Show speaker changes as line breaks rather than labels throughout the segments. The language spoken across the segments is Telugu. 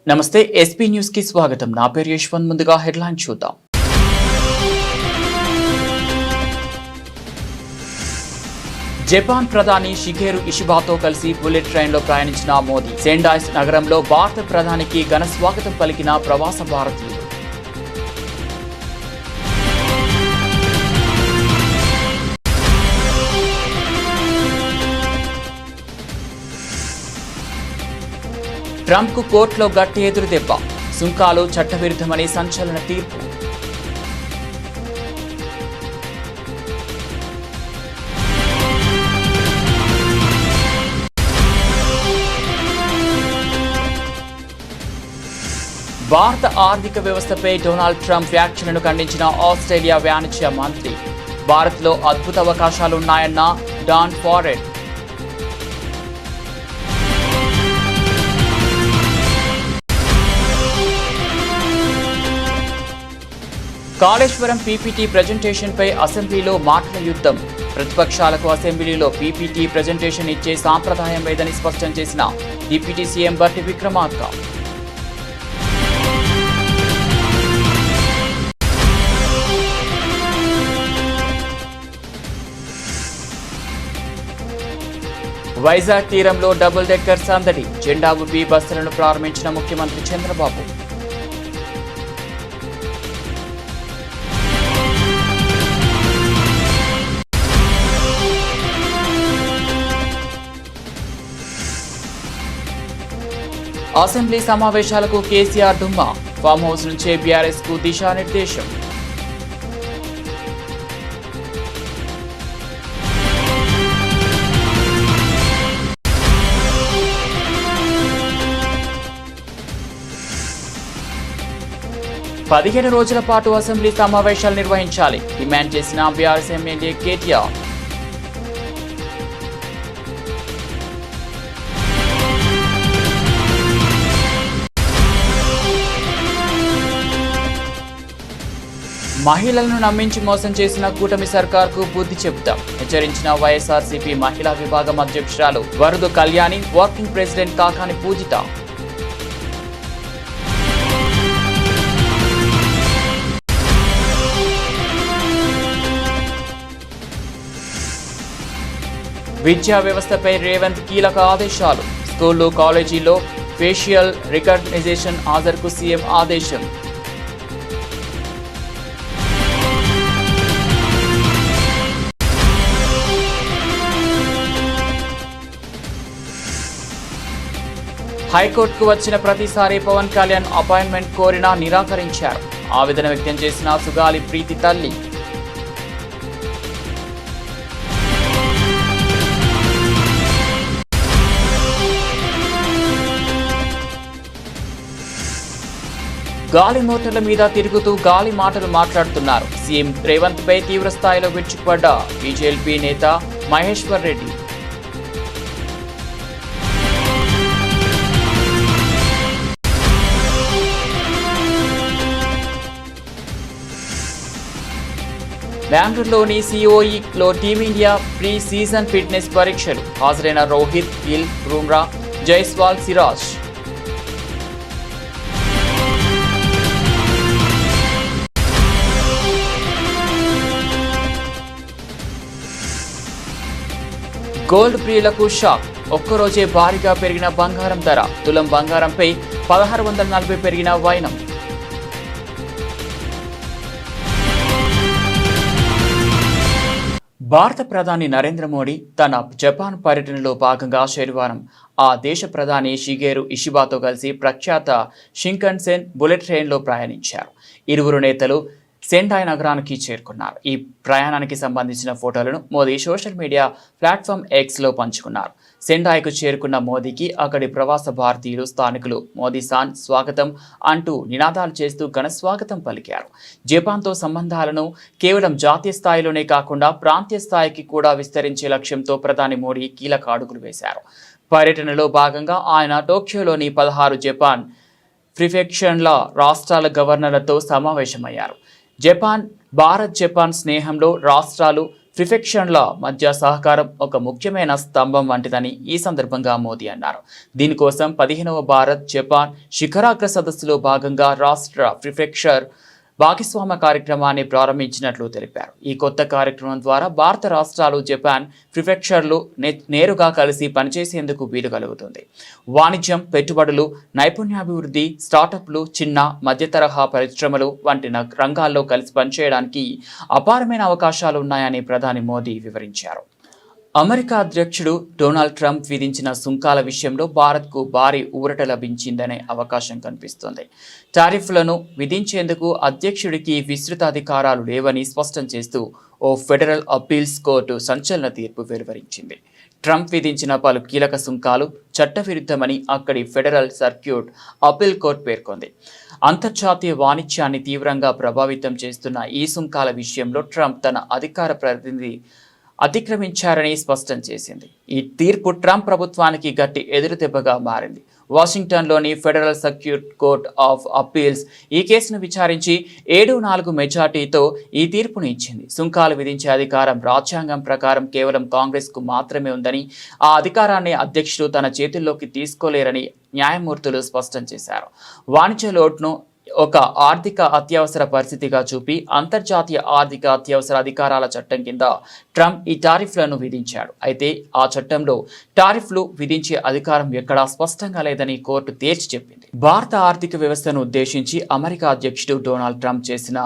నమస్తే ఎస్పీ న్యూస్ కి స్వాగతం. నా పేరు యశ్వంత్. ముందుగా హెడ్లైన్ చూద్దాం. జపాన్ ప్రధాని షిగేరు ఇషిబాతో కలిసి బుల్లెట్ ట్రైన్లో ప్రయాణించిన మోదీ. సెండాయ్ నగరంలో భారత ప్రధానికి ఘన స్వాగతం పలికిన ప్రవాస భారతీయులు. ట్రంప్ కు కోర్టులో గట్టి ఎదురుదెబ్బ. సుంకాలు చట్టవిరుద్ధమని సంచలన తీర్పు. భారత ఆర్థిక వ్యవస్థపై డొనాల్డ్ ట్రంప్ వ్యాఖ్యలను ఖండించిన ఆస్ట్రేలియా వాణిజ్య మంత్రి. భారత్లో అద్భుత అవకాశాలున్నాయన్న Don Farrell. Kaleshwaram PPT presentation పై అసెంబ్లీలో మాటల యుద్ధం. ప్రతిపక్షాలకు అసెంబ్లీలో పీపీటీ ప్రజెంటేషన్ ఇచ్చే సాంప్రదాయం లేదని స్పష్టం చేసిన డిప్యూటీ సీఎం బట్టి విక్రమార్క. వైజాగ్ తీరంలో డబుల్ డెక్కర్ సందడి. జెండా ఊపి బస్సులను ప్రారంభించిన ముఖ్యమంత్రి చంద్రబాబు. అసెంబ్లీ సమావేశాలకు కేసీఆర్ డుమ్మా. ఫామ్ హౌస్ నుంచే బీఆర్ఎస్ కు దిశానిర్దేశం. పదిహేను రోజుల పాటు అసెంబ్లీ సమావేశాలు నిర్వహించాలి డిమాండ్ చేసిన బీఆర్ఎస్ ఎమ్మెల్యే కేటీఆర్. మహిళలను నమ్మించి మోసం చేసిన కూటమి సర్కార్కు బుద్ధి చెబుతాం హెచ్చరించిన వైఎస్ఆర్సీపీ మహిళా విభాగం అధ్యక్షురాలు వరదు కళ్యాణి. వర్కింగ్ ప్రెసిడెంట్ కాకాని పూజిత. విద్యా వ్యవస్థపై రేవంత్ కీలక ఆదేశాలు. స్కూళ్లు కాలేజీల్లో ఫేషియల్ రికగ్నైజేషన్ హాజరుకు సీఎం ఆదేశం. హైకోర్టుకు వచ్చిన ప్రతిసారి పవన్ కళ్యాణ్ అపాయింట్మెంట్ కోరినా నిరాకరించారు. ఆవేదన వ్యక్తం చేసిన సుగాలి ప్రీతి తల్లి. గాలి మోటార్ల మీద తిరుగుతూ గాలి మాటలు మాట్లాడుతున్నారు. సీఎం రేవంత్ పై తీవ్ర స్థాయిలో విరుచుకుపడ్డ బీజేపీ నేత మహేశ్వర్ రెడ్డి. బెంగళూరులోని సిఓఈలో టీమిండియా ప్రీ సీజన్ ఫిట్నెస్ పరీక్షలు. హాజరైన రోహిత్, గిల్, బుమ్రా, జైస్వాల్, సిరాజ్. గోల్డ్ ప్రియులకు షాక్. ఒక్కరోజే భారీగా పెరిగిన బంగారం ధర. తులం బంగారంపై 1640 పెరిగిన వైనం. భారత ప్రధాని నరేంద్ర మోడీ తన జపాన్ పర్యటనలో భాగంగా శనివారం ఆ దేశ ప్రధాని షిగేరు ఇషిబాతో కలిసి ప్రఖ్యాత షింకన్సెన్ బుల్లెట్ ట్రైన్లో ప్రయాణించారు. ఇరువురు నేతలు సెండాయ్ నగరానికి చేరుకున్నారు. ఈ ప్రయాణానికి సంబంధించిన ఫోటోలను మోదీ సోషల్ మీడియా ప్లాట్ఫామ్ ఎక్స్లో పంచుకున్నారు. సెండాయ్కు చేరుకున్న మోదీకి అక్కడి ప్రవాస భారతీయులు, స్థానికులు మోదీ-సాన్ స్వాగతం అంటూ నినాదాలు చేస్తూ ఘన స్వాగతం పలికారు. జపాన్తో సంబంధాలను కేవలం జాతీయ స్థాయిలోనే కాకుండా ప్రాంతీయ స్థాయికి కూడా విస్తరించే లక్ష్యంతో ప్రధాని మోడీ కీలక అడుగులు వేశారు. పర్యటనలో భాగంగా ఆయన టోక్యోలోని 16 జపాన్ ప్రిఫెక్షన్ల రాష్ట్రాల గవర్నర్లతో సమావేశమయ్యారు. భారత్ జపాన్ స్నేహంలో రాష్ట్రాలు ప్రిఫెక్షన్ల మధ్య సహకారం ఒక ముఖ్యమైన స్తంభం వంటిదని ఈ సందర్భంగా మోదీ అన్నారు. దీనికోసం 15వ భారత్ జపాన్ శిఖరాగ్ర సదస్సులో భాగంగా రాష్ట్ర ప్రిఫెక్షర్ భాగస్వామ్య కార్యక్రమాన్ని ప్రారంభించినట్లు తెలిపారు. ఈ కొత్త కార్యక్రమం ద్వారా భారత రాష్ట్రాలు జపాన్ ప్రిఫెక్షర్లు నేరుగా కలిసి పనిచేసేందుకు వీలు కలుగుతుంది. వాణిజ్యం, పెట్టుబడులు, నైపుణ్యాభివృద్ధి, స్టార్టప్లు, చిన్న మధ్య తరహా పరిశ్రమలు వంటి రంగాల్లో కలిసి పనిచేయడానికి అపారమైన అవకాశాలు ఉన్నాయని ప్రధాని మోదీ వివరించారు. అమెరికా అధ్యక్షుడు డొనాల్డ్ ట్రంప్ విధించిన సుంకాల విషయంలో భారత్కు భారీ ఊరట లభించిందనే అవకాశం కనిపిస్తోంది. టారిఫ్లను విధించేందుకు అధ్యక్షుడికి విస్తృత అధికారాలు లేవని స్పష్టం చేస్తూ ఓ ఫెడరల్ అప్పీల్స్ కోర్టు సంచలన తీర్పు వెలువరించింది. ట్రంప్ విధించిన పలు కీలక సుంకాలు చట్టవిరుద్ధమని అక్కడి ఫెడరల్ సర్క్యూట్ అప్పీల్ కోర్టు పేర్కొంది. అంతర్జాతీయ వాణిజ్యాన్ని తీవ్రంగా ప్రభావితం చేస్తున్న ఈ సుంకాల విషయంలో ట్రంప్ తన అధికార పరిధిని అతిక్రమించారని స్పష్టం చేసింది. ఈ తీర్పు ట్రంప్ ప్రభుత్వానికి గట్టి ఎదురుదెబ్బగా మారింది. వాషింగ్టన్లోని federal circuit court of appeals ఈ కేసును విచారించి 7-4 మెజార్టీతో ఈ తీర్పును ఇచ్చింది. సుంకాలు విధించే అధికారం రాజ్యాంగం ప్రకారం కేవలం కాంగ్రెస్కు మాత్రమే ఉందని, ఆ అధికారాన్ని అధ్యక్షుడు తన చేతుల్లోకి తీసుకోలేరని న్యాయమూర్తులు స్పష్టం చేశారు. వాణిజ్య లోటును ఒక ఆర్థిక అత్యవసర పరిస్థితిగా చూపి అంతర్జాతీయ ఆర్థిక అత్యవసర అధికారాల చట్టం కింద ట్రంప్ ఈ టారిఫ్లను విధించాడు. అయితే ఆ చట్టంలో టారిఫ్లు విధించే అధికారం ఎక్కడా స్పష్టంగా లేదని కోర్టు తేల్చి చెప్పింది. భారత ఆర్థిక వ్యవస్థను ఉద్దేశించి అమెరికా అధ్యక్షుడు డొనాల్డ్ ట్రంప్ చేసిన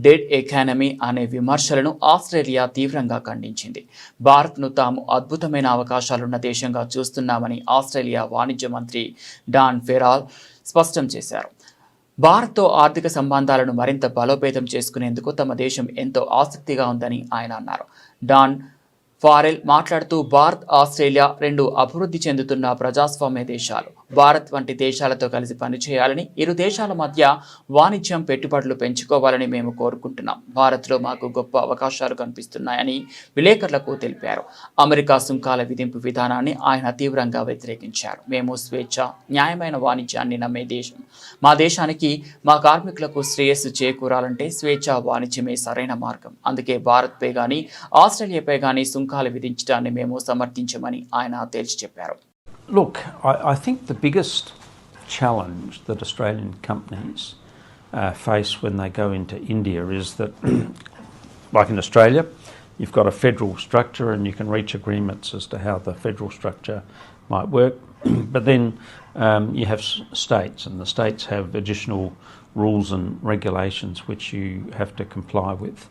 డెడ్ ఎకానమీ అనే విమర్శలను ఆస్ట్రేలియా తీవ్రంగా ఖండించింది. భారత్ను తాము అద్భుతమైన అవకాశాలున్న దేశంగా చూస్తున్నామని ఆస్ట్రేలియా వాణిజ్య మంత్రి డాన్ ఫెరాల్ స్పష్టం చేశారు. భారత్తో ఆర్థిక సంబంధాలను మరింత బలోపేతం చేసుకునేందుకు తమ దేశం ఎంతో ఆసక్తిగా ఉందని ఆయన అన్నారు. డాన్ ఫారెల్ మాట్లాడుతూ భారత్, ఆస్ట్రేలియా రెండు అభివృద్ధి చెందుతున్న ప్రజాస్వామ్య దేశాలు. భారత్ వంటి దేశాలతో కలిసి పనిచేయాలని, ఇరు దేశాల మధ్య వాణిజ్యం, పెట్టుబడులు పెంచుకోవాలని మేము కోరుకుంటున్నాం. భారత్లో మాకు గొప్ప అవకాశాలు కనిపిస్తున్నాయని విలేకరులకు తెలిపారు. అమెరికా సుంకాల విధింపు విధానాన్ని ఆయన తీవ్రంగా వ్యతిరేకించారు. మేము స్వేచ్ఛ, న్యాయమైన వాణిజ్యాన్ని నమ్మే దేశం. మా దేశానికి, మా కార్మికులకు శ్రేయస్సు చేకూరాలంటే స్వేచ్ఛ వాణిజ్యమే సరైన మార్గం. అందుకే భారత్పై కానీ ఆస్ట్రేలియాపై కానీ సుంకాలు విధించడాన్ని మేము సమర్థించమని ఆయన తేల్చి చెప్పారు.
Look, I think the biggest challenge that Australian companies face when they go into India is that, like in Australia, you've got a federal structure and you can reach agreements as to how the federal structure might work. But then you have states, and the states have additional rules and regulations which you have to comply with.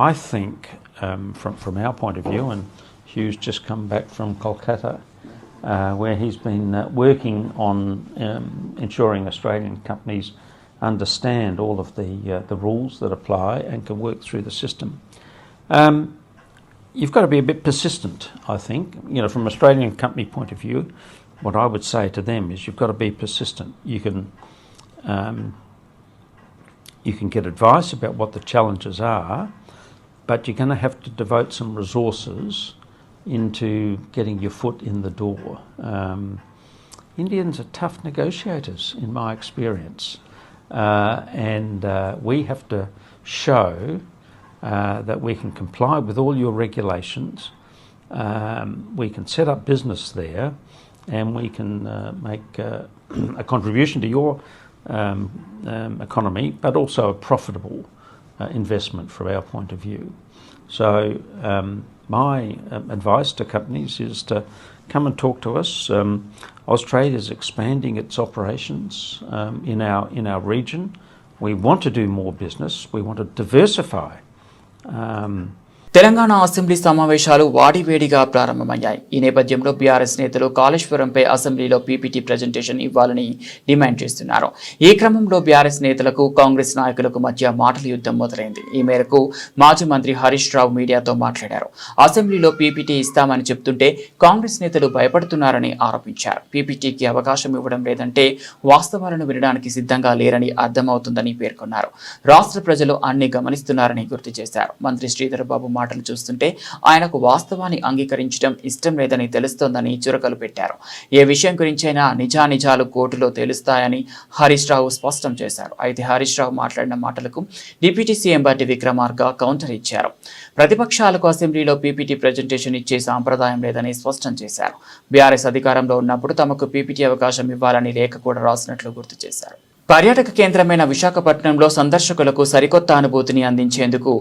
I think, from our point of view, and Hugh's just come back from Kolkata, where he's been working on ensuring Australian companies understand all of the rules that apply and can work through the system. You've got to be a bit persistent, I think. You know, from an Australian company point of view, what I would say to them is you've got to be persistent. You can get advice about what the challenges are, but you're going to have to devote some resources into getting your foot in the door. Indians are tough negotiators, in my experience, and we have to show that we can comply with all your regulations, we can set up business there, and we can make a contribution to your economy, but also a profitable investment from our point of view. So my advice to companies is to come and talk to us. Austrade is expanding its operations in our region. We want to do more business. We want to diversify.
Telangana assembly సమావేశాలు వాడివేడిగా ప్రారంభమయ్యాయి. ఈ నేపథ్యంలో బీఆర్ఎస్ నేతలు కాళేశ్వరంపై అసెంబ్లీలో పీపీటీ ప్రజెంటేషన్ ఇవ్వాలని డిమాండ్ చేస్తున్నారు. ఈ క్రమంలో బీఆర్ఎస్ నేతలకు కాంగ్రెస్ నాయకులకు మధ్య మాటల యుద్ధం మొదలైంది. ఈ మేరకు మాజీ మంత్రి హరీష్ రావు మీడియాతో మాట్లాడారు. అసెంబ్లీలో పీపీటీ ఇస్తామని చెప్తుంటే కాంగ్రెస్ నేతలు భయపడుతున్నారని ఆరోపించారు. పీపీటీకి అవకాశం ఇవ్వడం లేదంటే వాస్తవాలను వినడానికి సిద్ధంగా లేరని అర్థమవుతుందని పేర్కొన్నారు. రాష్ట్ర ప్రజలు అన్ని గమనిస్తున్నారని గుర్తు చేశారు. మంత్రి శ్రీధర్ బాబు మాటలు చూస్తుంటే ఆయనకు వాస్తవాన్ని అంగీకరించడం ఇష్టం లేదని తెలుస్తోందని చురకలు పెట్టారు. ఏ విషయం గురించైనా నిజానిజాలు కోర్టులో తెలుస్తాయని హరీష్ రావు స్పష్టం చేశారు. అయితే హరీష్ రావు మాట్లాడిన మాటలకు డిప్యూటీ సీఎం బట్టి విక్రమార్క కౌంటర్ ఇచ్చారు. ప్రతిపక్షాలకు అసెంబ్లీలో పీపీటీ ప్రజెంటేషన్ ఇచ్చే సాంప్రదాయం లేదని స్పష్టం చేశారు. బీఆర్ఎస్ అధికారంలో ఉన్నప్పుడు తమకు పీపీటీ అవకాశం ఇవ్వాలని లేఖ కూడా రాసినట్లు గుర్తు చేశారు. పర్యాటక కేంద్రమైన విశాఖపట్నంలో సందర్శకులకు సరికొత్త అనుభూతిని అందించేందుకు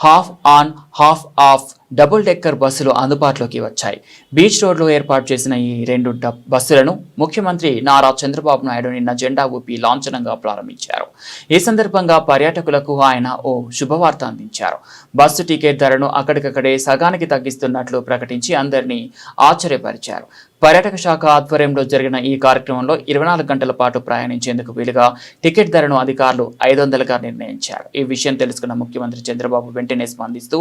half an half of double decker బస్సులు అందుబాటులోకి వచ్చాయి. బీచ్ రోడ్లో ఏర్పాటు చేసిన ఈ 2 బస్సులను ముఖ్యమంత్రి నారా చంద్రబాబు నాయుడు నిన్న జెండా ఊపి లాంఛనంగా ప్రారంభించారు. ఈ సందర్భంగా పర్యాటకులకు ఆయన ఓ శుభవార్త అందించారు. బస్సు టికెట్ ధరను అక్కడికక్కడే సగానికి తగ్గిస్తున్నట్లు ప్రకటించి అందరినీ ఆశ్చర్యపరిచారు. పర్యాటక శాఖ ఆధ్వర్యంలో జరిగిన ఈ కార్యక్రమంలో 24 గంటల పాటు ప్రయాణించేందుకు వీలుగా టికెట్ ధరను అధికారులు 500గా నిర్ణయించారు. ఈ విషయం తెలుసుకున్న ముఖ్యమంత్రి చంద్రబాబు వెంటనే స్పందిస్తూ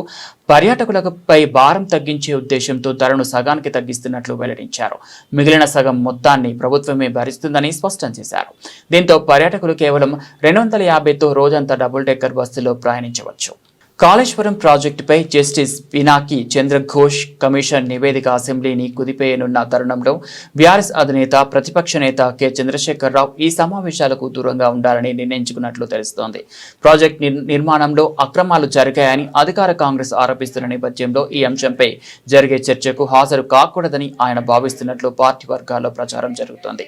పర్యాటకులపై భారం తగ్గించే ఉద్దేశంతో ధరను సగానికి తగ్గిస్తున్నట్లు వెల్లడించారు. మిగిలిన సగం మొత్తాన్ని ప్రభుత్వమే భరిస్తుందని స్పష్టం చేశారు. దీంతో పర్యాటకులు కేవలం 250తో రోజంతా డబుల్ డెక్కర్ బస్సులో ప్రయాణించవచ్చు. కాళేశ్వరం ప్రాజెక్టుపై జస్టిస్ పినాకి చంద్రఘోష్ కమిషన్ నివేదిక అసెంబ్లీని కుదిపేయనున్న తరుణంలో బీఆర్ఎస్ అధినేత ప్రతిపక్ష నేత కె చంద్రశేఖరరావు ఈ సమావేశాలకు దూరంగా ఉండాలని నిర్ణయించుకున్నట్లు తెలుస్తోంది. ప్రాజెక్ట్ నిర్మాణంలో అక్రమాలు జరిగాయని అధికార కాంగ్రెస్ ఆరోపిస్తున్న నేపథ్యంలో ఈ అంశంపై జరిగే చర్చకు హాజరు కాకూడదని ఆయన భావిస్తున్నట్లు పార్టీ వర్గాల్లో ప్రచారం జరుగుతోంది.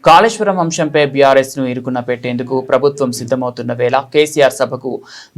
కాళేశ్వరం అంశంపై బీఆర్ఎస్ ను ఇరుకున పెట్టేందుకు ప్రభుత్వం సిద్ధమవుతున్న వేళ కేసీఆర్ సభకు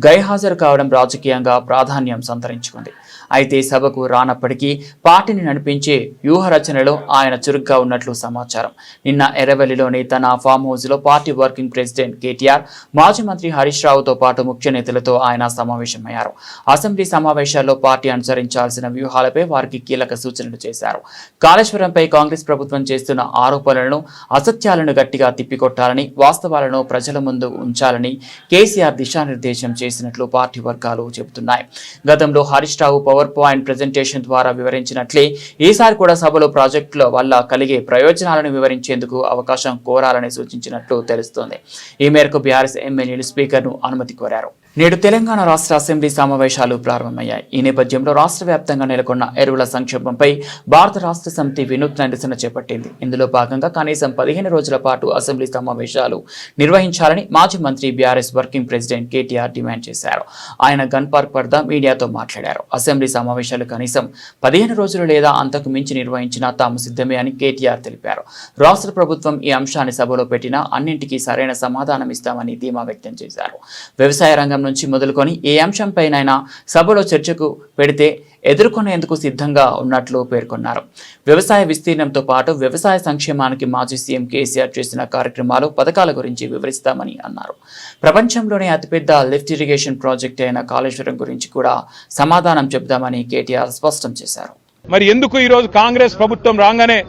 గైహాజరు కావడం రాజకీయంగా ప్రాధాన్యం సంతరించుకుంది. అయితే సభకు రానప్పటికీ పార్టీని నడిపించే వ్యూహ రచనలో ఆయన చురుగ్గా ఉన్నట్లు సమాచారం. నిన్న ఎర్రవెల్లిలోని తన ఫామ్ హౌస్లో పార్టీ వర్కింగ్ ప్రెసిడెంట్ కేటీఆర్, మాజీ మంత్రి హరీష్ రావుతో పాటు ముఖ్య నేతలతో ఆయన సమావేశమయ్యారు. అసెంబ్లీ సమావేశాల్లో పార్టీ అనుసరించాల్సిన వ్యూహాలపై వారికి కీలక సూచనలు చేశారు. కాళేశ్వరంపై కాంగ్రెస్ ప్రభుత్వం చేస్తున్న ఆరోపణలను, అసత్యాలను గట్టిగా తిప్పికొట్టాలని, వాస్తవాలను ప్రజల ముందు ఉంచాలని కేసీఆర్ దిశానిర్దేశం చేసినట్లు పార్టీ వర్గాలు చెబుతున్నాయి. గతంలో Harish Rao power point presentation ద్వారా వివరించినట్లే ఈసారి కూడా సభలో ప్రాజెక్టుల వల్ల కలిగే ప్రయోజనాలను వివరించేందుకు అవకాశం కోరాలని సూచించినట్లు తెలుస్తోంది. ఈ మేరకు బీఆర్ఎస్ ఎమ్మెల్యేలు స్పీకర్ను అనుమతి కోరారు. నేడు తెలంగాణ రాష్ట్ర అసెంబ్లీ సమావేశాలు ప్రారంభమయ్యాయి. ఈ నేపథ్యంలో రాష్ట్ర వ్యాప్తంగా నెలకొన్న ఎరువుల సంక్షోభంపై భారత రాష్ట్ర సమితి వినూత్న నిరసన చేపట్టింది. ఇందులో భాగంగా కనీసం 15 రోజుల పాటు అసెంబ్లీ సమావేశాలు నిర్వహించాలని మాజీ మంత్రి BRS working president KTR demand చేశారు. ఆయన గన్ పార్క్ వద్ద మీడియాతో మాట్లాడారు. అసెంబ్లీ సమావేశాలు కనీసం 15 రోజులు లేదా అంతకు మించి నిర్వహించినా తాము సిద్ధమే అని కేటీఆర్ తెలిపారు. రాష్ట్ర ప్రభుత్వం ఈ అంశాన్ని సభలో పెట్టినా అన్నింటికీ సరైన సమాధానం ఇస్తామని ధీమా వ్యక్తం చేశారు. వ్యవసాయ రంగం నుంచి మొదలుకొని ఏ అంశంపైనైనా సభలో చర్చకు పెడితే ఎదుర్కొనేందుకు సిద్ధంగా ఉన్నట్లు పేర్కొన్నారు. వ్యవసాయ విస్తీర్ణంతో పాటు వ్యవసాయ సంక్షేమానికి మాజీ సీఎం కేసీఆర్ చేసిన కార్యక్రమాలు, పథకాల గురించి వివరిస్తామని అన్నారు. ప్రపంచంలోనే అతిపెద్ద లిఫ్ట్ ఇరిగేషన్ ప్రాజెక్ట్ అయిన కాళేశ్వరం గురించి కూడా సమాధానం చెబుతామని కేటీఆర్ స్పష్టం చేశారు.
మరి ఎందుకు ఈరోజు కాంగ్రెస్ ప్రభుత్వం రాగానే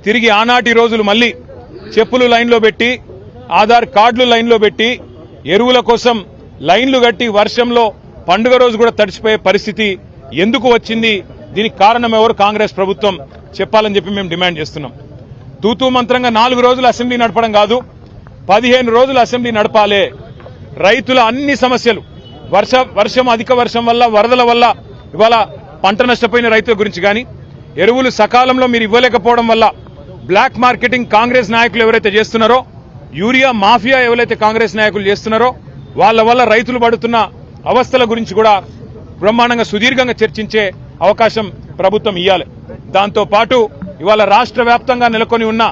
తిరిగి ఆనాటి రోజులు మళ్ళీ చెప్పులు లైన్లో పెట్టి, ఆధార్ కార్డులు లైన్లో పెట్టి, ఎరువుల కోసం లైన్లు కట్టి వర్షంలో పండుగ రోజు కూడా తడిసిపోయే పరిస్థితి ఎందుకు వచ్చింది? దీనికి కారణం ఎవరు? కాంగ్రెస్ ప్రభుత్వం చెప్పాలని చెప్పి మేము డిమాండ్ చేస్తున్నాం. తూతూ మంత్రంగా 4 రోజులు అసెంబ్లీ నడపడం కాదు, 15 రోజులు అసెంబ్లీ నడపాలే. రైతుల అన్ని సమస్యలు, వర్షం అధిక వర్షం వల్ల, వరదల వల్ల ఇవాళ పంట నష్టపోయిన రైతుల గురించి కానీ, ఎరువులు సకాలంలో మీరు ఇవ్వలేకపోవడం వల్ల బ్లాక్ మార్కెటింగ్ కాంగ్రెస్ నాయకులు ఎవరైతే చేస్తున్నారో, యూరియా మాఫియా ఎవరైతే కాంగ్రెస్ నాయకులు చేస్తున్నారో వాళ్ళ వల్ల రైతులు పడుతున్న అవస్థల గురించి కూడా బ్రహ్మాండంగా సుదీర్ఘంగా చర్చించే అవకాశం ప్రభుత్వం ఇవ్వాలి. దాంతో పాటు ఇవాళ రాష్ట్ర వ్యాప్తంగా నెలకొని ఉన్న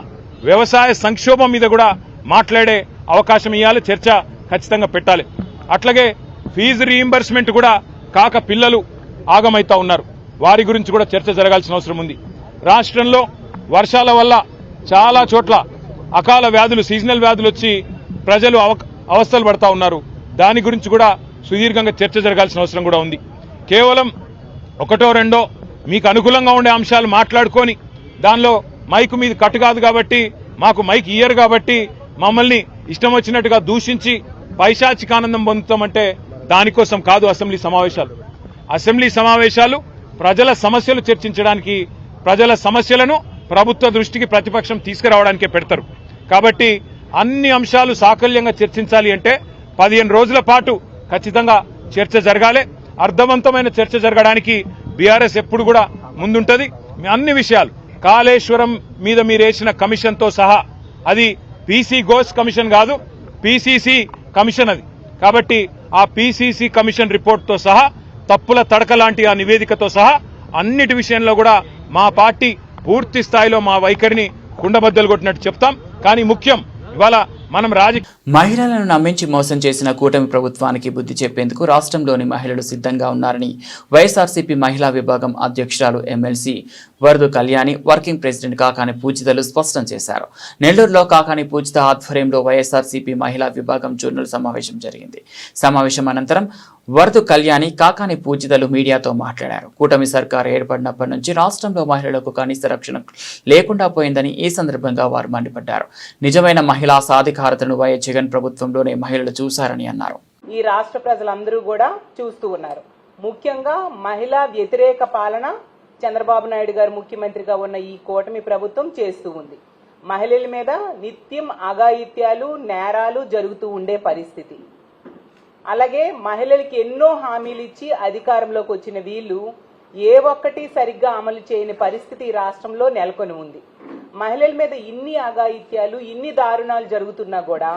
వ్యవసాయ సంక్షోభం మీద కూడా మాట్లాడే అవకాశం ఇవ్వాలి, చర్చ ఖచ్చితంగా పెట్టాలి. అట్లాగే ఫీజు రీయింబర్స్మెంట్ కూడా కాక పిల్లలు ఆగమైతా ఉన్నారు, వారి గురించి కూడా చర్చ జరగాల్సిన అవసరం ఉంది. రాష్ట్రంలో వర్షాల వల్ల చాలా చోట్ల అకాల వ్యాధులు, సీజనల్ వ్యాధులు వచ్చి ప్రజలు అవస్థలు పడతా ఉన్నారు. దాని గురించి కూడా సుదీర్ఘంగా చర్చ జరగాల్సిన అవసరం కూడా ఉంది. కేవలం ఒకటో రెండో మీకు అనుకూలంగా ఉండే అంశాలు మాట్లాడుకొని దానిలో మైకు మీద కట్టు కాదు కాబట్టి, మాకు మైక్ ఇయ్యరు కాబట్టి మమ్మల్ని ఇష్టం వచ్చినట్టుగా దూషించి పైశాచికానందం పొందుతామంటే దానికోసం కాదు అసెంబ్లీ సమావేశాలు. అసెంబ్లీ సమావేశాలు ప్రజల సమస్యలు చర్చించడానికి, ప్రజల సమస్యలను ప్రభుత్వ దృష్టికి ప్రతిపక్షం తీసుకురావడానికే పెడతారు. కాబట్టి అన్ని అంశాలు సాకల్యంగా చర్చించాలి అంటే 15 రోజుల పాటు ఖచ్చితంగా చర్చ జరగాలి. అర్థవంతమైన చర్చ జరగడానికి బీఆర్ఎస్ ఎప్పుడు కూడా ముందుంటది. అన్ని విషయాలు కాళేశ్వరం మీద మీరు వేసిన కమిషన్తో సహా, అది పీసీ ఘోష్ కమిషన్ కాదు, పీసీసీ కమిషన్ అది. కాబట్టి ఆ పీసీసీ కమిషన్ రిపోర్ట్తో సహా, తప్పుల తడక లాంటి ఆ నివేదికతో సహా అన్నిటి విషయంలో కూడా మా పార్టీ పూర్తి స్థాయిలో మా వైఖరిని కుండబద్దలు కొట్టినట్టు చెప్తాం. కానీ ముఖ్యం ఇవాళ మనం
మహిళలను నమ్మించి మోసం చేసిన కూటమి ప్రభుత్వానికి బుద్ధి చెప్పేందుకు రాష్ట్రంలోని మహిళలు సిద్ధంగా ఉన్నారని వైఎస్ఆర్సీపీ మహిళా విభాగం అధ్యక్షురాలు MLC Varudu Kalyani, working president Kakani పూజితలు స్పష్టం చేశారు. నెల్లూరులో కాకాని పూజిత ఆధ్వర్యంలో వైఎస్ఆర్సీపీ మహిళా విభాగం జోనల్ సమావేశం జరిగింది. సమావేశం అనంతరం వరదు కళ్యాణి, కాకాని పూజితలు మీడియాతో మాట్లాడారు. కూటమి సర్కారు ఏర్పడినప్పటి నుంచి రాష్ట్రంలో మహిళలకు కనీస రక్షణ లేకుండా పోయిందని ఈ సందర్భంగా వారు మండిపడ్డారు. నిజమైన మహిళా సాధికారతను వైఎస్ జగన్ ప్రభుత్వంలోనే మహిళలు చూశారని అన్నారు.
ఈ రాష్ట్ర ప్రజలందరూ కూడా చూస్తూ ఉన్నారు. ముఖ్యంగా మహిళా వ్యతిరేక పాలన చంద్రబాబు నాయుడు గారు ముఖ్యమంత్రిగా ఉన్న ఈ కూటమి ప్రభుత్వం చేస్తూ ఉంది. మహిళల మీద నిత్యం అఘాయిత్యాలు, నేరాలు జరుగుతూ ఉండే పరిస్థితి. అలాగే మహిళలకి ఎన్నో హామీలు ఇచ్చి అధికారంలోకి వచ్చిన వీళ్ళు ఏ ఒక్కటి సరిగ్గా అమలు చేయని పరిస్థితి రాష్ట్రంలో నెలకొని ఉంది. మహిళల మీద ఇన్ని అఘాయిత్యాలు, ఇన్ని దారుణాలు జరుగుతున్నా కూడా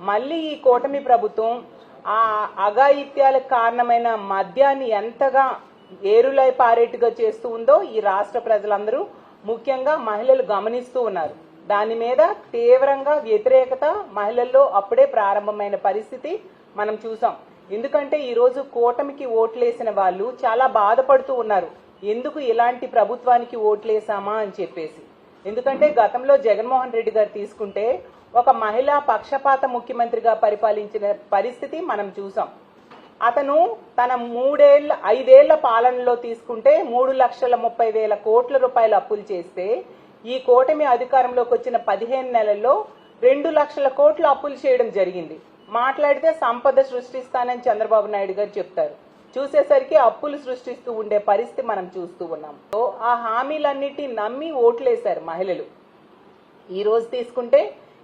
మళ్ళీ ఈ కూటమి ప్రభుత్వం ఆ అఘాయిత్యాలకు కారణమైన మద్యాన్ని ఎంతగా ఏరులై పారేట్టుగా చేస్తూ ఉందో ఈ రాష్ట్ర ప్రజలందరూ, ముఖ్యంగా మహిళలు గమనిస్తూ ఉన్నారు. దాని మీద తీవ్రంగా వ్యతిరేకత మహిళల్లో అప్పుడే ప్రారంభమైన పరిస్థితి మనం చూసాం. ఎందుకంటే ఈరోజు కూటమికి ఓట్లేసిన వాళ్ళు చాలా బాధపడుతూ ఉన్నారు. ఎందుకు ఇలాంటి ప్రభుత్వానికి ఓట్లేసామా అని చెప్పేసి. ఎందుకంటే గతంలో జగన్మోహన్ రెడ్డి గారు తీసుకుంటే ఒక మహిళా పక్షపాత ముఖ్యమంత్రిగా పరిపాలించిన పరిస్థితి మనం చూసాం. అతను తన 5 ఏళ్ల పాలనలో తీసుకుంటే 3,30,000 కోట్ల రూపాయలు అప్పులు చేస్తే, ఈ కూటమి అధికారంలోకి వచ్చిన 15 నెలల్లో 2 లక్షల కోట్లు అప్పులు చేయడం జరిగింది. మాట్లాడితే సంపద సృష్టిస్తానని చంద్రబాబు నాయుడు గారు చెప్తారు. చూసేసరికి అప్పులు సృష్టిస్తూ ఉండే పరిస్థితి మనం చూస్తూ ఉన్నాం. ఆ హామీలన్నిటిని నమ్మి ఓట్లేశారు మహిళలు. ఈ రోజు తీసుకుంటే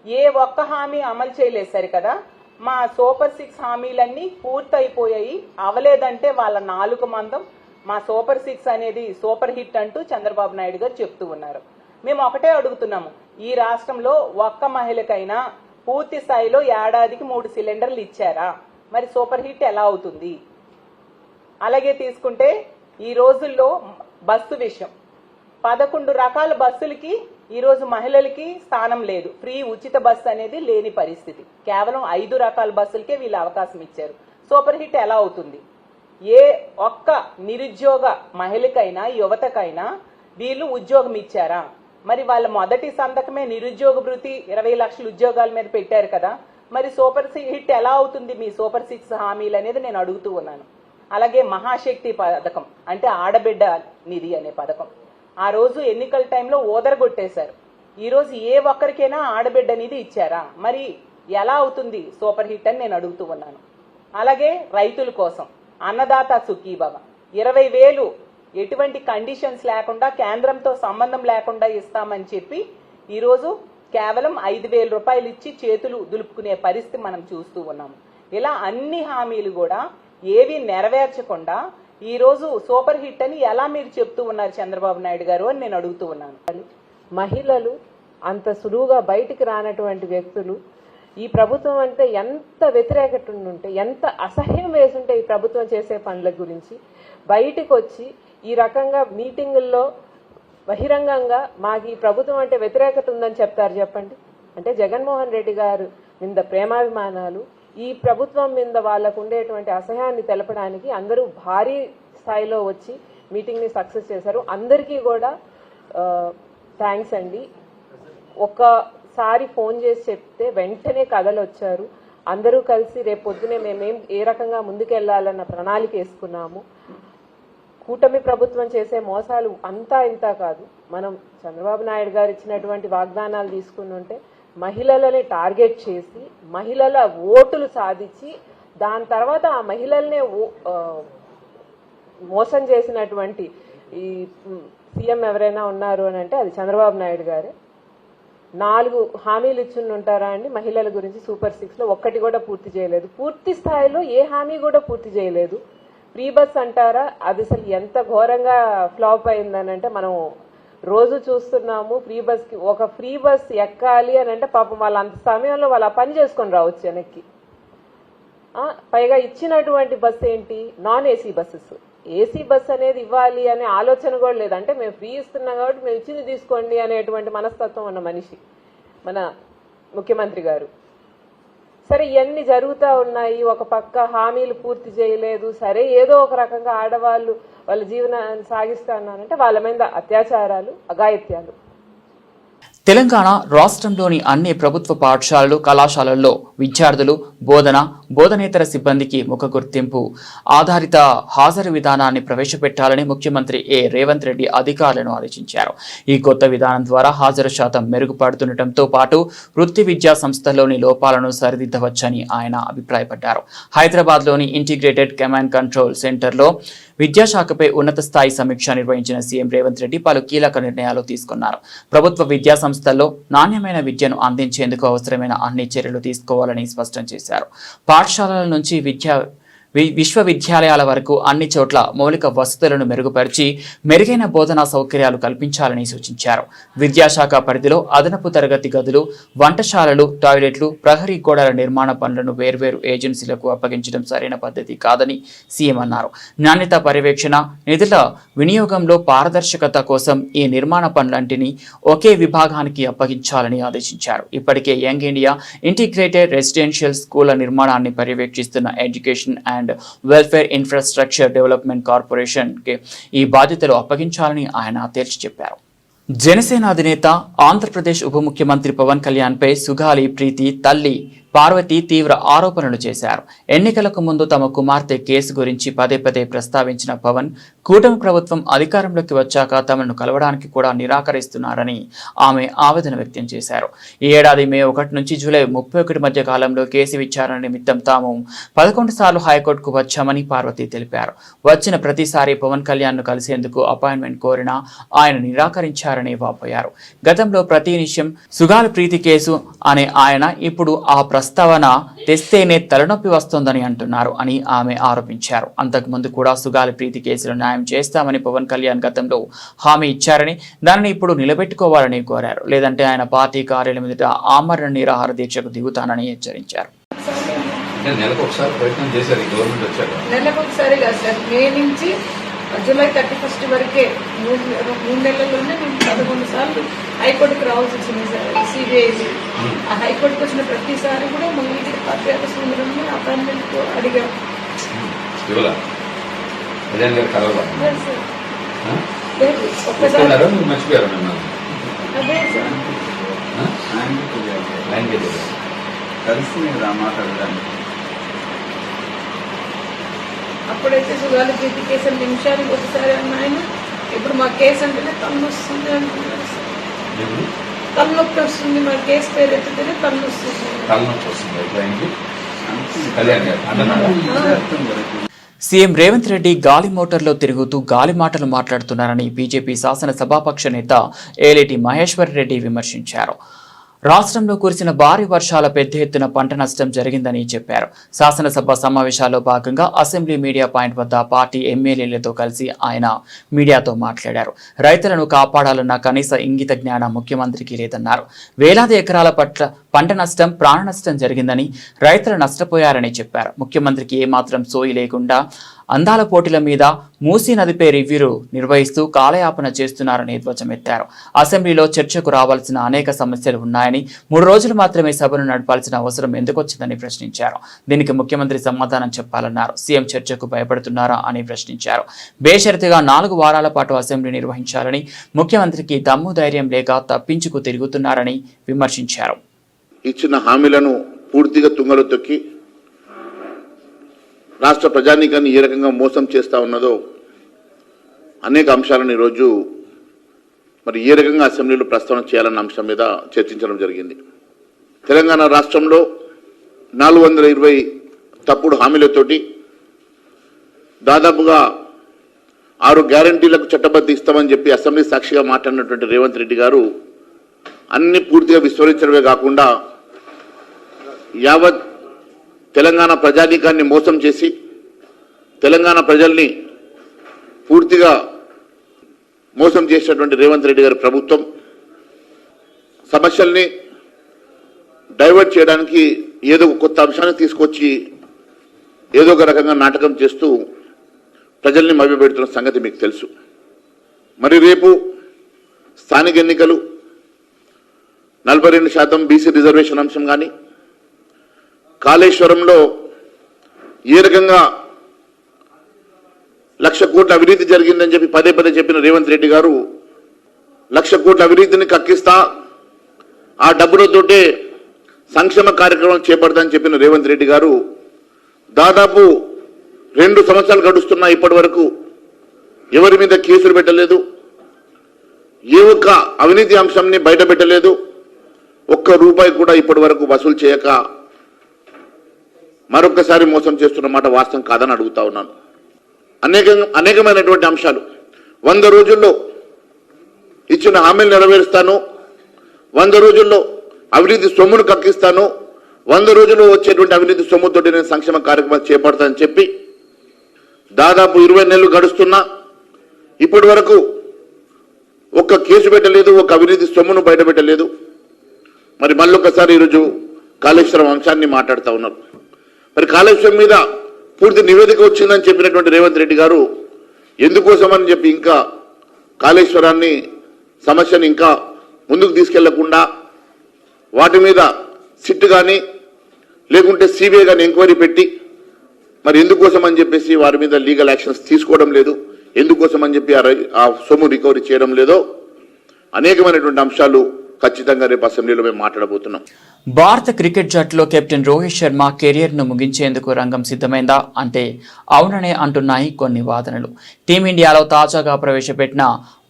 ఏ ఒక్క హామీ అమలు చేయలేదు సరి కదా. మా సూపర్ 6 హామీలన్నీ పూర్తయిపోయాయి, అవలేదంటే వాళ్ళ 4 మందం మా సూపర్ 6 అనేది సూపర్ హిట్ అంటూ చంద్రబాబు నాయుడు గారు చెప్తూ ఉన్నారు. మేము ఒకటే అడుగుతున్నాము, ఈ రాష్ట్రంలో ఒక్క మహిళకైనా పూర్తి స్థాయిలో ఏడాదికి 3 సిలిండర్లు ఇచ్చారా? మరి సూపర్ హిట్ ఎలా అవుతుంది? అలాగే తీసుకుంటే ఈ రోజుల్లో బస్సు విషయం, 11 రకాల బస్సులకి ఈరోజు మహిళలకి స్థానం లేదు. ఫ్రీ ఉచిత బస్సు అనేది లేని పరిస్థితి. కేవలం 5 రకాల బస్సులకే వీళ్ళు అవకాశం ఇచ్చారు. సూపర్ హిట్ ఎలా అవుతుంది? ఏ ఒక్క నిరుద్యోగ మహిళకైనా యువతకైనా వీళ్ళు ఉద్యోగం ఇచ్చారా? మరి వాళ్ళ మొదటి సంతకమే నిరుద్యోగ భృతి 20 లక్షల ఉద్యోగాల మీద పెట్టారు కదా. మరి సూపర్ హిట్ ఎలా అవుతుంది మీ సూపర్ 6 హామీలు అనేది నేను అడుగుతూ ఉన్నాను. అలాగే మహాశక్తి పథకం అంటే ఆడబిడ్డ నిధి అనే పథకం ఆ రోజు ఎన్నికల టైంలో ఓదరగొట్టేశారు. ఈ రోజు ఏ ఒక్కరికైనా ఆడబిడ్డ నిధి ఇచ్చారా? మరి ఎలా అవుతుంది సూపర్ హిట్ అని నేను అడుగుతూ ఉన్నాను. అలాగే రైతుల కోసం అన్నదాత సుఖీభవ 20,000 ఎటువంటి కండిషన్స్ లేకుండా, కేంద్రంతో సంబంధం లేకుండా ఇస్తామని చెప్పి ఈరోజు కేవలం 5,000 రూపాయలు ఇచ్చి చేతులు దులుపుకునే పరిస్థితి మనం చూస్తూ ఉన్నాము. ఇలా అన్ని హామీలు కూడా ఏవి నెరవేర్చకుండా ఈ రోజు సూపర్ హిట్ అని ఎలా మీరు చెప్తూ ఉన్నారు చంద్రబాబు నాయుడు గారు అని నేను అడుగుతూ ఉన్నాను.
మహిళలు అంత సులువుగా బయటికి రానటువంటి వ్యక్తులు ఈ ప్రభుత్వం అంటే ఎంత వ్యతిరేకత ఉంటే, ఎంత అసహ్యం వేసుంటే ఈ ప్రభుత్వం చేసే పనుల గురించి బయటకు వచ్చి ఈ రకంగా మీటింగుల్లో బహిరంగంగా మాకు ఈ ప్రభుత్వం అంటే వ్యతిరేకత ఉందని చెప్తారు చెప్పండి. అంటే జగన్మోహన్ రెడ్డి గారు మీద ప్రేమాభిమానాలు, ఈ ప్రభుత్వం మీద వాళ్ళకు ఉండేటువంటి అసహ్యాన్ని తెలపడానికి అందరూ భారీ స్థాయిలో వచ్చి మీటింగ్ని సక్సెస్ చేశారు. అందరికీ కూడా థ్యాంక్స్ అండి. ఒక్కసారి ఫోన్ చేసి చెప్తే వెంటనే కథలు వచ్చారు. అందరూ కలిసి రేపు పొద్దునే మేమేం ఏ రకంగా ముందుకెళ్లాలన్న ప్రణాళిక వేసుకున్నాము. కూటమి ప్రభుత్వం చేసే మోసాలు అంతా ఇంతా కాదు. మనం చంద్రబాబు నాయుడు గారు ఇచ్చినటువంటి వాగ్దానాలు తీసుకుని ఉంటే మహిళలని టార్గెట్ చేసి మహిళల ఓటులు సాధించి దాని తర్వాత ఆ మహిళల్నే మోసం చేసినటువంటి ఈ సీఎం ఎవరైనా ఉన్నారు అని అంటే అది చంద్రబాబు నాయుడు గారే. 4 హామీలు ఇచ్చి ఉంటారా అండి మహిళల గురించి సూపర్ 6లో ఒక్కటి కూడా పూర్తి చేయలేదు. పూర్తి స్థాయిలో ఏ హామీ కూడా పూర్తి చేయలేదు. ఫ్రీ బస్ అంటారా, అది అసలు ఎంత ఘోరంగా ఫ్లాప్ అయిందని అంటే మనం రోజు చూస్తున్నాము. ఒక ఫ్రీ బస్ ఎక్కాలి అని అంటే పాపం వాళ్ళ అంత సమయంలో వాళ్ళు ఆ పని చేసుకొని రావచ్చు వెనక్కి. పైగా ఇచ్చినటువంటి బస్ ఏంటి, non AC buses. AC bus అనేది ఇవ్వాలి అనే ఆలోచన కూడా లేదు. అంటే మేము ఫ్రీ ఇస్తున్నాం కాబట్టి మేము ఇచ్చింది తీసుకోండి అనేటువంటి మనస్తత్వం ఉన్న మనిషి మన ముఖ్యమంత్రి గారు. సరే, ఇవన్నీ జరుగుతూ ఉన్నాయి. ఒక పక్క హామీలు పూర్తి చేయలేదు. సరే, ఏదో ఒక రకంగా ఆడవాళ్ళు వాళ్ళ జీవనాన్ని సాగిస్తా ఉన్నారంటే వాళ్ళ మీద అత్యాచారాలు, అఘాయిత్యాలు.
తెలంగాణ రాష్ట్రంలోని అన్ని ప్రభుత్వ పాఠశాలలు, కళాశాలల్లో విద్యార్థులు బోధనేతర సిబ్బందికి ముఖ గుర్తింపు ఆధారిత హాజరు విధానాన్ని ప్రవేశపెట్టాలని ముఖ్యమంత్రి రేవంత్ రెడ్డి అధికారులను ఆదేశించారు. ఈ కొత్త విధానం ద్వారా హాజరు శాతం మెరుగుపడుతుండటంతో పాటు వృత్తి విద్యా సంస్థల్లోని లోపాలను సరిదిద్దవచ్చని ఆయన అభిప్రాయపడ్డారు. హైదరాబాద్లోని ఇంటిగ్రేటెడ్ కమాండ్ కంట్రోల్ సెంటర్లో విద్యాశాఖపై ఉన్నత స్థాయి సమీక్ష నిర్వహించిన సీఎం రేవంత్ రెడ్డి పలు కీలక నిర్ణయాలు తీసుకున్నారు. ప్రభుత్వ విద్యా సంస్థల్లో నాణ్యమైన విద్యను అందించేందుకు అవసరమైన అన్ని చర్యలు తీసుకోవాలని స్పష్టం చేశారు. పాఠశాలల నుంచి విశ్వవిద్యాలయాల వరకు అన్ని చోట్ల మౌలిక వసతులను మెరుగుపరిచి మెరుగైన బోధనా సౌకర్యాలు కల్పించాలని సూచించారు. విద్యాశాఖ పరిధిలో అదనపు తరగతి గదులు, వంటశాలలు, టాయిలెట్లు, ప్రహరీ గోడల నిర్మాణ పనులను వేర్వేరు ఏజెన్సీలకు అప్పగించడం సరైన పద్ధతి కాదని సీఎం అన్నారు. నాణ్యత పర్యవేక్షణ, నిధుల వినియోగంలో పారదర్శకత కోసం ఈ నిర్మాణ పనులంటిని ఒకే విభాగానికి అప్పగించాలని ఆదేశించారు. ఇప్పటికే యంగ్ ఇండియా ఇంటిగ్రేటెడ్ రెసిడెన్షియల్ స్కూళ్ల నిర్మాణాన్ని పర్యవేక్షిస్తున్న education and welfare infrastructure development corporation కి ఈ బాధ్యతలు అప్పగించాలని ఆయన తేల్చి చెప్పారు. జనసేన అధినేత ఆంధ్రప్రదేశ్ ఉప ముఖ్యమంత్రి పవన్ కళ్యాణ్ పై సుగాలి ప్రీతి తల్లి పార్వతి తీవ్ర ఆరోపణలు చేశారు. ఎన్నికలకు ముందు తమ కుమార్తె కేసు గురించి పదే పదే ప్రస్తావించిన పవన్, కూటమి ప్రభుత్వం అధికారంలోకి వచ్చాక తమను కలవడానికి కూడా నిరాకరిస్తున్నారని ఆమె ఆవేదన వ్యక్తం చేశారు. ఈ ఏడాది మే 1 నుంచి జూలై 31 మధ్య కాలంలో కేసు విచారణ నిమిత్తం తాము 11 సార్లు హైకోర్టుకు వచ్చామని పార్వతి తెలిపారు. వచ్చిన ప్రతిసారి పవన్ కళ్యాణ్ ను కలిసేందుకు అపాయింట్మెంట్ కోరినా ఆయన నిరాకరించారని వాపోయారు. గతంలో ప్రతి నిమిషం సుగాలి ప్రీతి కేసు అనే ఆయన ఇప్పుడు ఆ ప్రస్తావన తెస్తేనే తలనొప్పి వస్తోందని అంటున్నారు అని ఆమె ఆరోపించారు. అంతకుముందు కూడా సుగాలి ప్రీతి కేసులో న్యాయం చేస్తామని పవన్ కళ్యాణ్ గతంలో హామీ ఇచ్చారని, దానిని ఇప్పుడు నిలబెట్టుకోవాలని కోరారు. లేదంటే ఆయన పార్టీ కార్యాలయం ఎదుట ఆమరణ నిరాహార దీక్షకు దిగుతానని హెచ్చరించారు.
జూలై 31 వరకే 3 నెలల్లోనే మేము 11 సార్లు హైకోర్టుకు రావాల్సి వచ్చింది సార్. సిబిఐసి ఆ హైకోర్టుకు వచ్చిన ప్రతిసారి కూడా మళ్ళీ అభ్యాస సుందరంలో అపాయింట్మెంట్ అడిగాం. అదే సార్ అప్పుడైతే సుగాలి ప్రీతి కేసు నిమిషానికి ఒకసారి అన్నాయన, ఇప్పుడు మా కేసు అంటేనే తలనొస్తుంది అంటున్నారు సార్. తలనొప్పి వస్తుంది, మా కేసు పేరు ఎత్తితేనే తలనొస్తుంది.
సీఎం రేవంత్ రెడ్డి గాలి మోటార్లో తిరుగుతూ గాలి మాటలు మాట్లాడుతున్నారని బీజేపీ శాసనసభాపక్ష నేత ఏలేటి మహేశ్వర్ రెడ్డి విమర్శించారు. రాష్ట్రంలో కురిసిన భారీ వర్షాల పెద్ద ఎత్తున పంట నష్టం జరిగిందని చెప్పారు. శాసనసభ సమావేశాల్లో భాగంగా అసెంబ్లీ మీడియా పాయింట్ వద్ద పార్టీ ఎమ్మెల్యేలతో కలిసి ఆయన మీడియాతో మాట్లాడారు. రైతులను కాపాడాలన్న కనీస ఇంగిత జ్ఞానం ముఖ్యమంత్రికి లేదన్నారు. వేలాది ఎకరాల పంట నష్టం, ప్రాణ నష్టం జరిగిందని, రైతులు నష్టపోయారని చెప్పారు. ముఖ్యమంత్రికి ఏమాత్రం సోయి లేకుండా అందాల పోటీల మీద మూసీ నదిపై రివ్యూలు నిర్వహిస్తూ కాలయాపన చేస్తున్నారని ధ్వజమెత్తారు. అసెంబ్లీలో చర్చకు రావాల్సిన అనేక సమస్యలు ఉన్నాయని, 3 రోజులు మాత్రమే సభను నడపాల్సిన అవసరం ఎందుకొచ్చిందని ప్రశ్నించారు. దీనికి ముఖ్యమంత్రి సమాధానం చెప్పాలన్నారు. సీఎం చర్చకు భయపడుతున్నారా అని ప్రశ్నించారు. బేషరతుగా 4 వారాల పాటు అసెంబ్లీ నిర్వహించాలని, ముఖ్యమంత్రికి దమ్ము ధైర్యం లేక తప్పించుకు తిరుగుతున్నారని విమర్శించారు.
ఇచ్చిన హామీలను పూర్తిగా తుంగలో తొక్కి రాష్ట్ర ప్రజానీకాన్ని ఏ రకంగా మోసం చేస్తా ఉన్నదో అనేక అంశాలను ఈరోజు మరి ఏ రకంగా అసెంబ్లీలో ప్రస్తావన చేయాలన్న అంశం మీద చర్చించడం జరిగింది. తెలంగాణ రాష్ట్రంలో 420 తప్పుడు హామీలతోటి దాదాపుగా 6 గ్యారంటీలకు చట్టబద్ధ ఇస్తామని చెప్పి అసెంబ్లీ సాక్షిగా మాట్లాడినటువంటి రేవంత్ రెడ్డి గారు అన్ని పూర్తిగా విస్మరించడమే కాకుండా యావత్ తెలంగాణ ప్రజానీకాన్ని మోసం చేసి తెలంగాణ ప్రజల్ని పూర్తిగా మోసం చేసినటువంటి రేవంత్ రెడ్డి గారి ప్రభుత్వం సమస్యల్ని డైవర్ట్ చేయడానికి ఏదో ఒక కొత్త అంశాన్ని తీసుకొచ్చి ఏదో ఒక రకంగా నాటకం చేస్తూ ప్రజల్ని మభ్యపెడుతున్న సంగతి మీకు తెలుసు. మరి రేపు స్థానిక ఎన్నికలు 42% బీసీ రిజర్వేషన్ అంశం కానీ, కాళేశ్వరంలో ఏ రకంగా 1,00,000 కోట్ల అవినీతి జరిగిందని చెప్పి పదే పదే చెప్పిన రేవంత్ రెడ్డి గారు 1,00,000 కోట్ల అవినీతిని కక్కిస్తా, ఆ డబ్బులతోటే సంక్షేమ కార్యక్రమం చేపడతానని చెప్పిన రేవంత్ రెడ్డి గారు దాదాపు 2 సంవత్సరాలు గడుస్తున్నా ఇప్పటి వరకు ఎవరి మీద కేసులు పెట్టలేదు, ఏ ఒక్క అవినీతి అంశంని బయట పెట్టలేదు, ₹1 కూడా ఇప్పటి వరకు వసూలు చేయక మరొకసారి మోసం చేస్తున్న మాట వాస్తవం కాదని అడుగుతా ఉన్నాను. అనేకమైనటువంటి అంశాలు 100 రోజుల్లో ఇచ్చిన హామీలు నెరవేరుస్తాను, 100 రోజుల్లో అవినీతి సొమ్మును కక్కిస్తాను, 100 రోజుల్లో వచ్చేటువంటి అవినీతి సొమ్ముతో నేను సంక్షేమ కార్యక్రమాలు చేపడతానని చెప్పి దాదాపు 20 నెలలు గడుస్తున్నా ఇప్పటి వరకు ఒక్క కేసు పెట్టలేదు, ఒక అవినీతి సొమ్మును బయట పెట్టలేదు. మరి మళ్ళొకసారి ఈరోజు కాళేశ్వరం అంశాన్ని మాట్లాడుతూ ఉన్నారు. మరి కాళేశ్వరం మీద పూర్తి నివేదిక వచ్చిందని చెప్పినటువంటి రేవంత్ రెడ్డి గారు ఎందుకోసమని చెప్పి ఇంకా కాళేశ్వరాన్ని సమస్యని ఇంకా ముందుకు తీసుకెళ్లకుండా వాటి మీద సిట్ కానీ లేకుంటే సిబిఐ కానీ ఎంక్వైరీ పెట్టి మరి ఎందుకోసం అని చెప్పేసి వారి మీద లీగల్ యాక్షన్స్ తీసుకోవడం లేదు, ఎందుకోసం అని చెప్పి ఆ సొమ్ము రికవరీ చేయడం లేదో అనేకమైనటువంటి అంశాలు ఖచ్చితంగా రేపు అసెంబ్లీలో మేము మాట్లాడబోతున్నాం.
భారత క్రికెట్ జట్టులో కెప్టెన్ రోహిత్ శర్మ కెరియర్ను ముగించేందుకు రంగం సిద్ధమైందా అంటే అవుననే అంటున్నాయి కొన్ని వాదనలు. టీమిండియాలో తాజాగా ప్రవేశపెట్టిన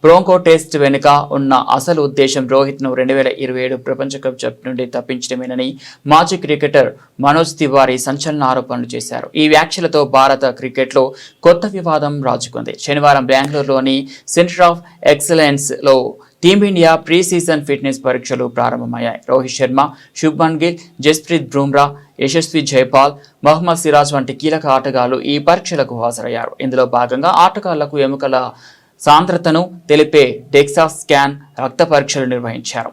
బ్రోంకో టెస్ట్ వెనుక ఉన్న అసలు ఉద్దేశం రోహిత్ను 2027 ప్రపంచ కప్ జట్టు నుండి తప్పించడమేనని మాజీ క్రికెటర్ మనోజ్ తివారీ సంచలన ఆరోపణలు చేశారు. ఈ వ్యాఖ్యలతో భారత క్రికెట్లో కొత్త వివాదం రాజుకుంది. శనివారం బెంగళూరులోని సెంటర్ ఆఫ్ ఎక్సలెన్స్ లో టీమిండియా ప్రీ సీజన్ ఫిట్నెస్ పరీక్షలు ప్రారంభమయ్యాయి. రోహిత్ శర్మ, శుభ్మన్ గిల్, జస్ప్రీత్ బుమ్రా, యశస్వి జైపాల్, మహమ్మద్ సిరాజ్ వంటి కీలక ఆటగాళ్లు ఈ పరీక్షలకు హాజరయ్యారు. ఇందులో భాగంగా ఆటగాళ్లకు ఎముకల సాంద్రతను తెలిపే డెక్సా స్కాన్ రక్త పరీక్షలు నిర్వహించారు.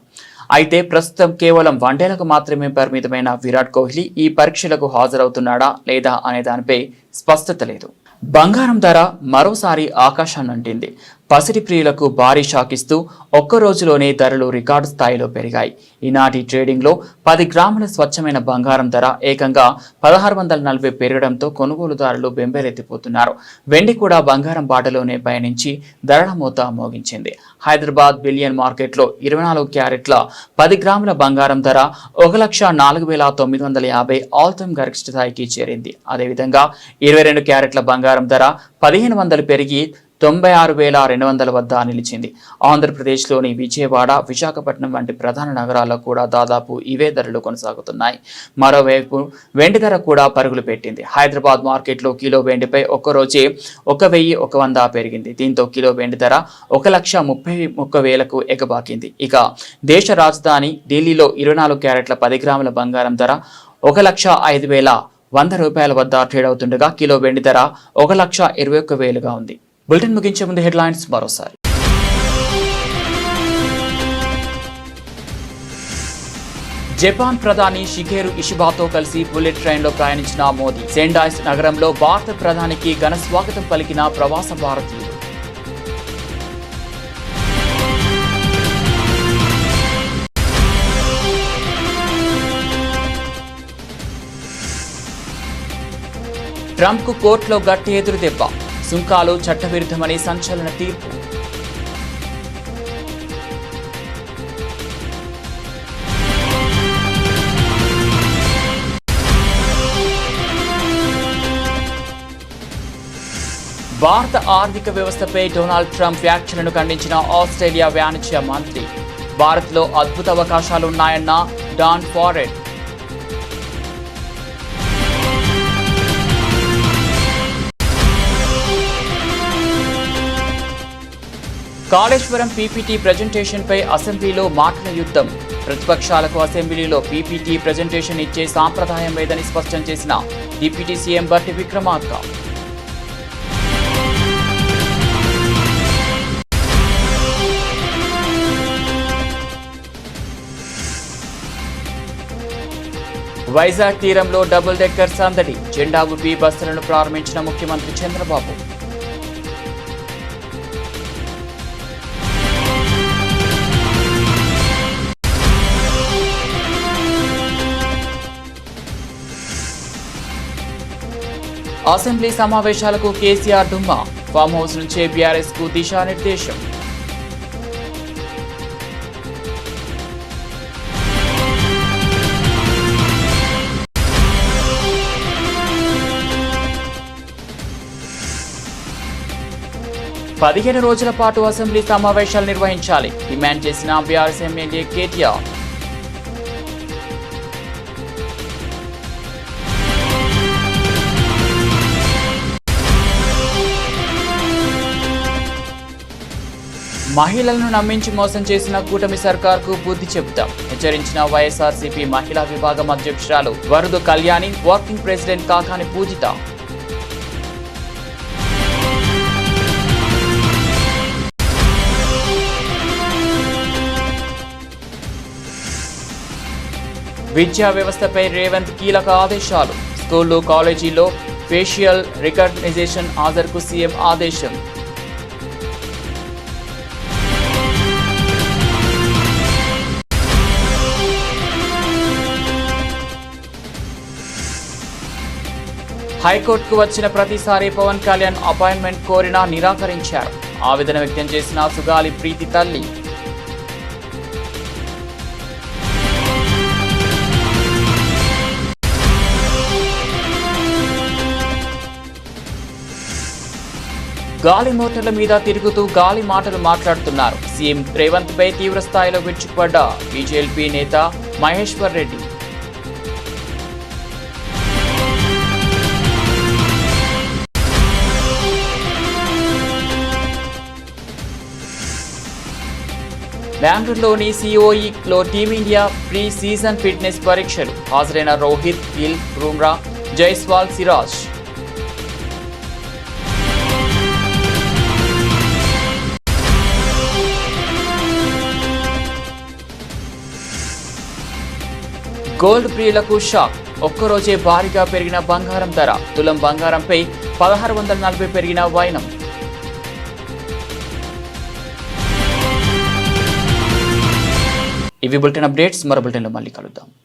అయితే ప్రస్తుతం కేవలం వన్డేలకు మాత్రమే పరిమితమైన విరాట్ కోహ్లీ ఈ పరీక్షలకు హాజరవుతున్నాడా లేదా అనే దానిపై స్పష్టత లేదు. బంగారం ధర మరోసారి ఆకాశాన్నంటింది. పసిడి ప్రియులకు భారీ షాక్ ఇస్తూ ఒక్క రోజులోనే ధరలు రికార్డు స్థాయిలో పెరిగాయి. ఈనాటి ట్రేడింగ్లో 10 గ్రాముల స్వచ్ఛమైన బంగారం ధర ఏకంగా 1640 పెరగడంతో కొనుగోలుదారులు బెంబేలెత్తిపోతున్నారు. వెండి కూడా బంగారం బాటలోనే పయనించి ధరల మోత మోగించింది. హైదరాబాద్ బిలియన్ మార్కెట్లో 24 క్యారెట్ల 10 గ్రాముల బంగారం ధర 1,04,950 ఆల్ టైమ్ గరిష్ట స్థాయికి చేరింది. అదేవిధంగా 22 క్యారెట్ల బంగారం ధర 1,500 పెరిగి 96,200 వద్ద నిలిచింది. ఆంధ్రప్రదేశ్లోని విజయవాడ, విశాఖపట్నం వంటి ప్రధాన నగరాల్లో కూడా దాదాపు ఇవే ధరలు కొనసాగుతున్నాయి. మరోవైపు వెండి ధర కూడా పరుగులు పెట్టింది. హైదరాబాద్ మార్కెట్లో కిలో వెండిపై ఒక్కరోజే 1,100 పెరిగింది. దీంతో కిలో వెండి ధర 1,31,000కు ఎగబాకింది. ఇక దేశ రాజధాని ఢిల్లీలో 24 క్యారెట్ల 10 గ్రాముల బంగారం ధర 1,05,100 వద్ద ట్రేడ్ అవుతుండగా కిలో వెండి ధర 1,21,000గా ఉంది. బులెటిన్ ముగించే ముందు హెడ్లైన్స్ మరోసారి. జపాన్ ప్రధాని షిగేరు ఇషిబాతో కలిసి బుల్లెట్ ట్రైన్లో ప్రయాణించిన మోదీ. సెండాయ్ నగరంలో భారత ప్రధానికి ఘన స్వాగతం పలికిన ప్రవాస భారతీయులు. ట్రంప్కు కోర్టులో గట్టి ఎదురుదెబ్బ. సుంకాలు చట్టవిరుద్ధమని సంచలన తీర్పు. భారత ఆర్థిక వ్యవస్థపై డొనాల్డ్ ట్రంప్ వ్యాఖ్యలను ఖండించిన ఆస్ట్రేలియా వాణిజ్య మంత్రి. భారత్లో అద్భుత అవకాశాలున్నాయన్న డాన్ ఫారెడ్. కాళేశ్వరం పీపీటీ ప్రెజెంటేషన్పై అసెంబ్లీలో మాటల యుద్ధం. ప్రతిపక్షాలకు అసెంబ్లీలో పీపీటీ ప్రెజెంటేషన్ ఇచ్చే సాంప్రదాయం లేదని స్పష్టం చేసిన డిప్యూటీ సీఎం బట్టి విక్రమార్క. వైజాగ్ తీరంలో డబుల్ డెక్కర్ సందడి, జెండా ఊపి బస్సులను ప్రారంభించిన ముఖ్యమంత్రి చంద్రబాబు. అసెంబ్లీ సమావేశాలకు కేసీఆర్ డుమ్మా, ఫామ్ హౌస్ నుంచే బీఆర్ఎస్ కు దిశానిర్దేశం. పదిహేను రోజుల పాటు అసెంబ్లీ సమావేశాలు నిర్వహించాలి, డిమాండ్ చేసిన బీఆర్ఎస్ ఎమ్మెల్యే కేటీఆర్. మహిళలను నమ్మించి మోసం చేసిన కూటమి సర్కార్కు బుద్ధి చెబుతాం, హెచ్చరించిన వైఎస్ఆర్సీపీ మహిళా విభాగం అధ్యక్షురాలు వరదు కళ్యాణి, వర్కింగ్ ప్రెసిడెంట్ కాకాని పూజిత. విద్యా వ్యవస్థపై రేవంత్ కీలక ఆదేశాలు, స్కూళ్లు కాలేజీల్లో ఫేషియల్ రికగ్నైజేషన్ హాజరుకు సీఎం ఆదేశం. హైకోర్టుకు వచ్చిన ప్రతిసారి పవన్ కళ్యాణ్ అపాయింట్మెంట్ కోరినా నిరాకరించారు, ఆవేదన వ్యక్తం చేసిన సుగాలి ప్రీతి తల్లి. గాలి మోటార్ల మీద తిరుగుతూ గాలి మాటలు మాట్లాడుతున్నారు, సీఎం రేవంత్ పై తీవ్ర స్థాయిలో విరుచుకుపడ్డ బీజేపీ నేత మహేశ్వర్ రెడ్డి. బెంగళూరులోని సిఓఈలో టీమిండియా ప్రీ సీజన్ ఫిట్నెస్ పరీక్షలు, హాజరైన రోహిత్, గిల్, బుమ్రా, జైస్వాల్, సిరాజ్. గోల్డ్ ప్రియులకు షాక్, ఒక్కరోజే భారీగా పెరిగిన బంగారం ధర, తులం బంగారంపై 1640 పెరిగిన వైనం. ఇవి బులెటిన్ అప్డేట్స్, మరో బులెటిన్లో మళ్ళీ కలుద్దాం.